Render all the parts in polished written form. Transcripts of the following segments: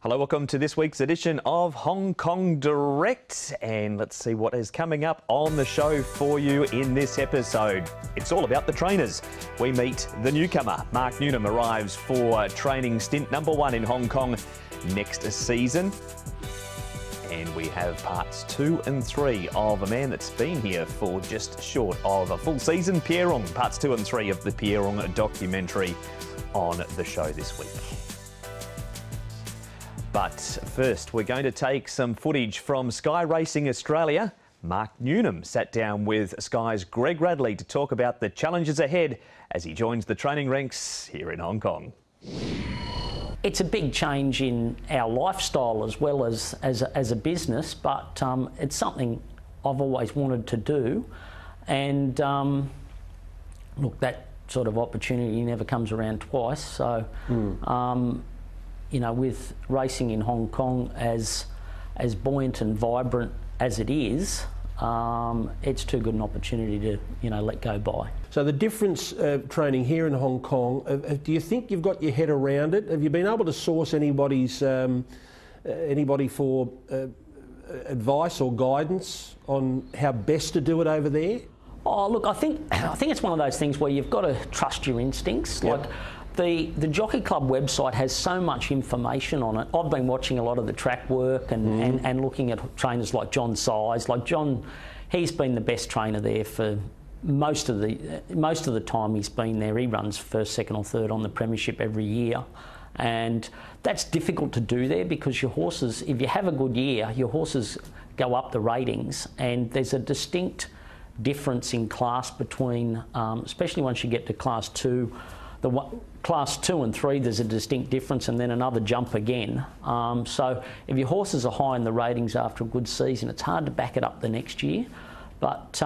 Hello, welcome to this week's edition of Hong Kong Direct, and let's see what is coming up on the show for you in this episode. It's all about the trainers. We meet the newcomer. Mark Newnham arrives for training stint number 1 in Hong Kong next season. And we have parts 2 and 3 of a man that's been here for just short of a full season, Pierre Ng. Parts 2 and 3 of the Pierre Ng documentary on the show this week. But first, we're going to take some footage from Sky Racing Australia. Mark Newnham sat down with Sky's Greg Radley to talk about the challenges ahead as he joins the training ranks here in Hong Kong. It's a big change in our lifestyle as well as a business, but it's something I've always wanted to do. And look, that sort of opportunity never comes around twice. So, you know, with racing in Hong Kong as buoyant and vibrant as it is, it's too good an opportunity to, you know, let go by. So the difference training here in Hong Kong, do you think you've got your head around it? Have you been able to source anybody for advice or guidance on how best to do it over there? Oh, look, I think it's one of those things where you've got to trust your instincts. Yep. Like the Jockey Club website has so much information on it. I've been watching a lot of the track work and looking at trainers like John Size. Like John, he's been the best trainer there for most of the time he's been there. He runs first, second or third on the premiership every year. And that's difficult to do there because your horses, if you have a good year, your horses go up the ratings, and there's a distinct difference in class between, especially once you get to class 2, class 2 and 3, there's a distinct difference, and then another jump again. So if your horses are high in the ratings after a good season, it's hard to back it up the next year. But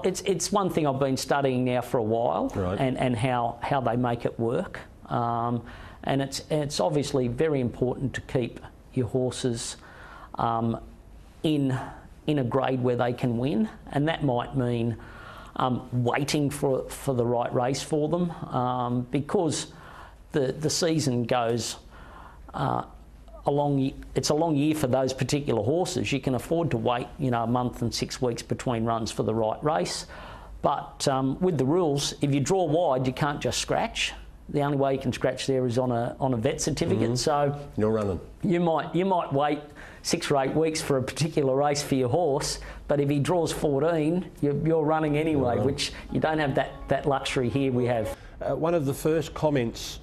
it's one thing I've been studying now for a while, right, and how they make it work. And it's obviously very important to keep your horses in a grade where they can win, and that might mean waiting for the right race for them, because the season goes it's a long year for those particular horses. You can afford to wait, you know, a month and 6 weeks between runs for the right race. But with the rules, if you draw wide, you can't just scratch. The only way you can scratch there is on a vet certificate. So you're running. You might wait 6 or 8 weeks for a particular race for your horse, but if he draws 14, you're running anyway, which you don't have that luxury here we have. One of the first comments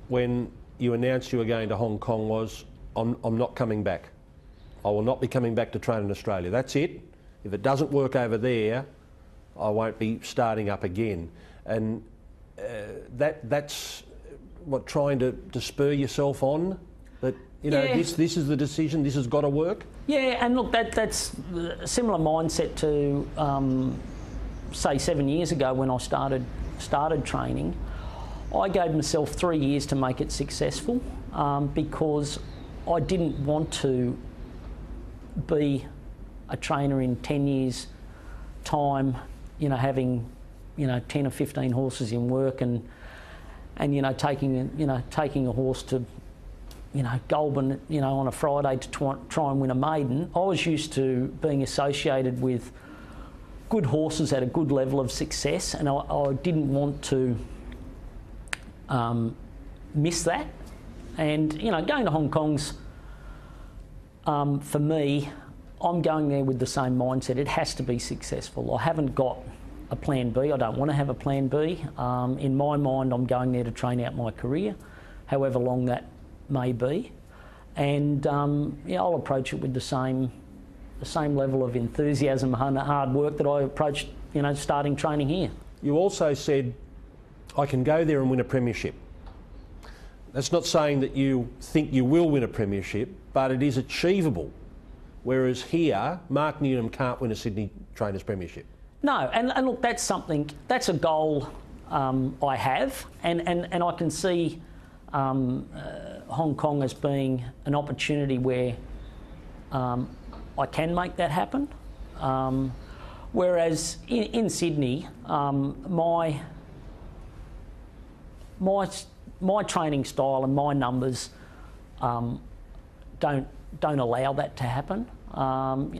when you announced you were going to Hong Kong was, I'm not coming back. I will not be coming back to train in Australia. That's it. If it doesn't work over there, I won't be starting up again. And that's what, trying to spur yourself on, that, you know, this is the decision, this has got to work. Yeah, and look, that's a similar mindset to say 7 years ago when I started training. I gave myself 3 years to make it successful, because I didn't want to be a trainer in 10 years' time, you know, having, you know, 10 or 15 horses in work and you know, taking a horse to, you know, Goulburn, you know, on a Friday to try and win a maiden. I was used to being associated with good horses at a good level of success, and I didn't want to miss that. And, you know, going to Hong Kong's, for me, I'm going there with the same mindset. It has to be successful. I haven't got a plan B. I don't want to have a plan B. In my mind, I'm going there to train out my career, however long that may be. And yeah, I'll approach it with the same level of enthusiasm and hard work that I approached, you know, starting training here. You also said, I can go there and win a premiership. That's not saying that you think you will win a premiership, but it is achievable. Whereas here, Mark Newnham can't win a Sydney Trainers Premiership. No, and look, that's a goal I have, and I can see Hong Kong as being an opportunity where I can make that happen. Whereas in Sydney, my training style and my numbers don't allow that to happen.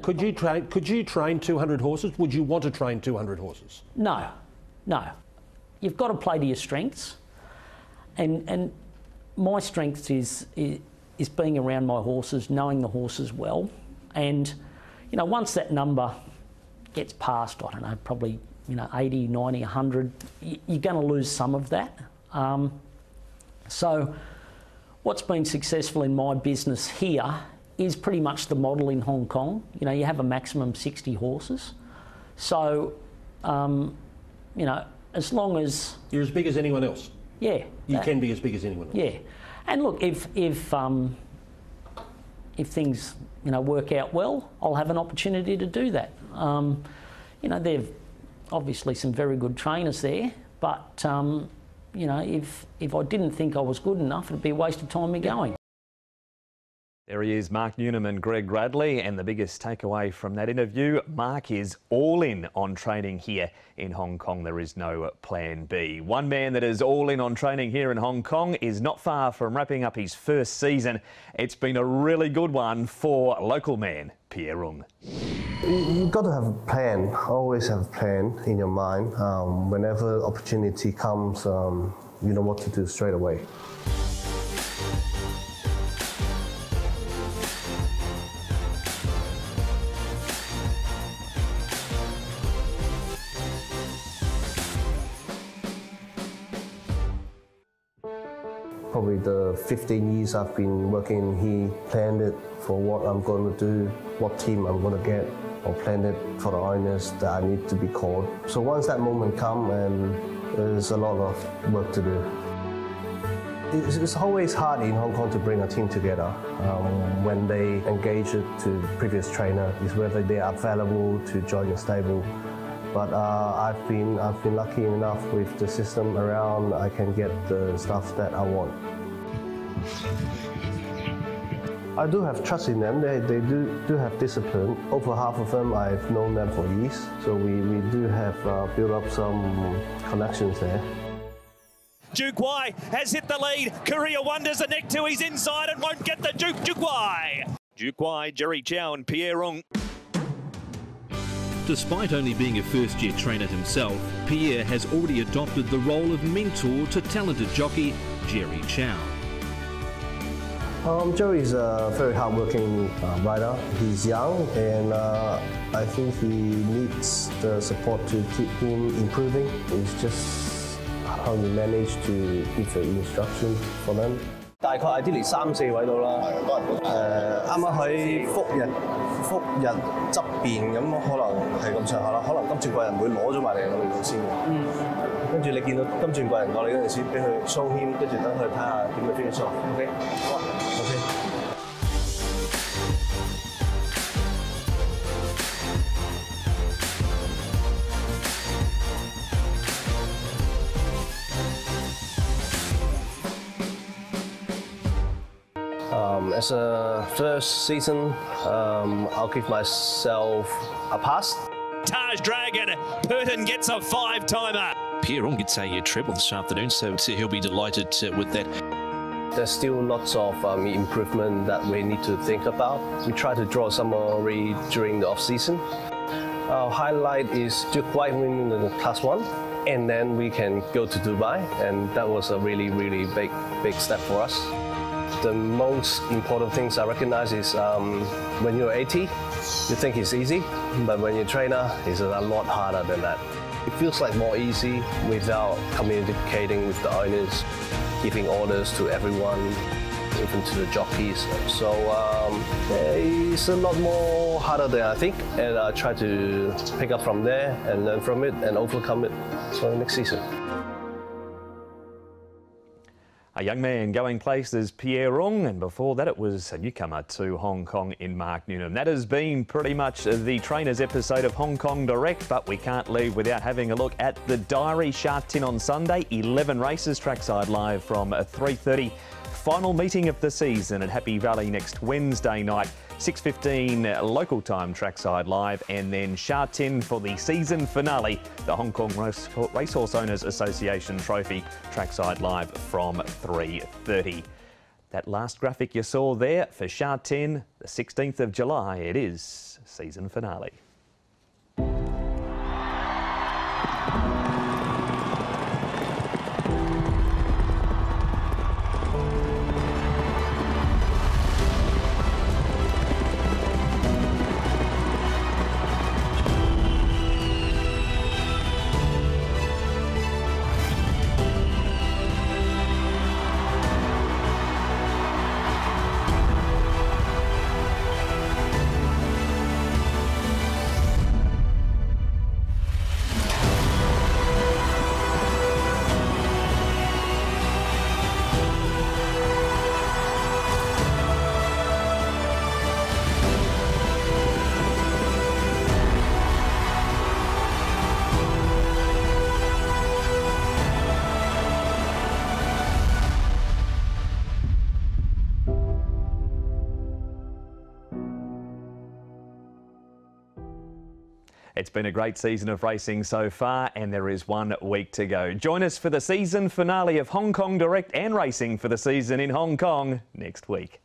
Could you train 200 horses? Would you want to train 200 horses? No. You've got to play to your strengths, and my strengths is being around my horses, knowing the horses well, and once that number gets past, I don't know, probably 80, 90, 100, you're going to lose some of that. So what's been successful in my business here is pretty much the model in Hong Kong. You have a maximum 60 horses. So, as long as... You're as big as anyone else? Yeah. You can be as big as anyone else? Yeah. And look, if things, work out well, I'll have an opportunity to do that. There've obviously some very good trainers there, but, if I didn't think I was good enough, it'd be a waste of time me going. There he is, Mark Newnham and Greg Radley, and the biggest takeaway from that interview, Mark is all in on training here in Hong Kong. There is no plan B. One man that is all in on training here in Hong Kong is not far from wrapping up his first season. It's been a really good one for local man Pierre Ng. You've got to have a plan, always have a plan in your mind. Whenever opportunity comes, you know what to do straight away. Probably the 15 years I've been working, he planned it for what I'm going to do, what team I'm going to get, or planned it for the owners that I need to be called. So once that moment comes, and there's a lot of work to do. It's always hard in Hong Kong to bring a team together. When they engage it to previous trainer, is whether they are available to join the stable. But I've been lucky enough with the system around. I can get the stuff that I want. I do have trust in them. They do have discipline. Over half of them, I've known them for years. So we do have built up some connections there. Duke Y has hit the lead. Korea wonders a neck to his inside and won't get the Duke. Duke Y, Jerry Chow and Pierre Ng. Despite only being a first-year trainer himself, Pierre has already adopted the role of mentor to talented jockey Jerry Chow. Jerry is a very hard-working rider. He's young, and I think he needs the support to keep him improving. It's just how you manage to give the instruction for them. 大概 ideally 3-4位到啦，啱啱喺福日側邊咁，可能係咁上下啦。可能金鑽貴人會攞咗埋嚟我哋度先嘅。跟住你見到金鑽貴人過嚟嗰陣時，俾佢 show him，跟住等佢睇下點樣 finish off。OK， 好啊 ，OK。As a first season, I'll give myself a pass. Taj Dragon, Burton gets a 5-timer. Pierre Ng gets a treble this afternoon, so he'll be delighted with that. There's still lots of improvement that we need to think about. We try to draw summary during the off-season. Our highlight is Duke White winning the Class 1, and then we can go to Dubai, and that was a really big step for us. The most important things I recognize is when you're 80, you think it's easy, but when you're a trainer, it's a lot harder than that. It feels like more easy without communicating with the owners, giving orders to everyone, even to the jockeys. So it's a lot more harder than I think, and I try to pick up from there and learn from it and overcome it for the next season. A young man going places, Pierre Ng, and before that it was a newcomer to Hong Kong in Mark Newnham. That has been pretty much the trainers episode of Hong Kong Direct, but we can't leave without having a look at the diary. Sha Tin on Sunday, 11 races, trackside live from 3:30. Final meeting of the season at Happy Valley next Wednesday night, 6:15 local time trackside live, and then Sha Tin for the season finale, the Hong Kong Racehorse Owners Association Trophy trackside live from 3:30. That last graphic you saw there for Sha Tin, the 16th of July, it is season finale. It's been a great season of racing so far, and there is 1 week to go. Join us for the season finale of Hong Kong Direct and racing for the season in Hong Kong next week.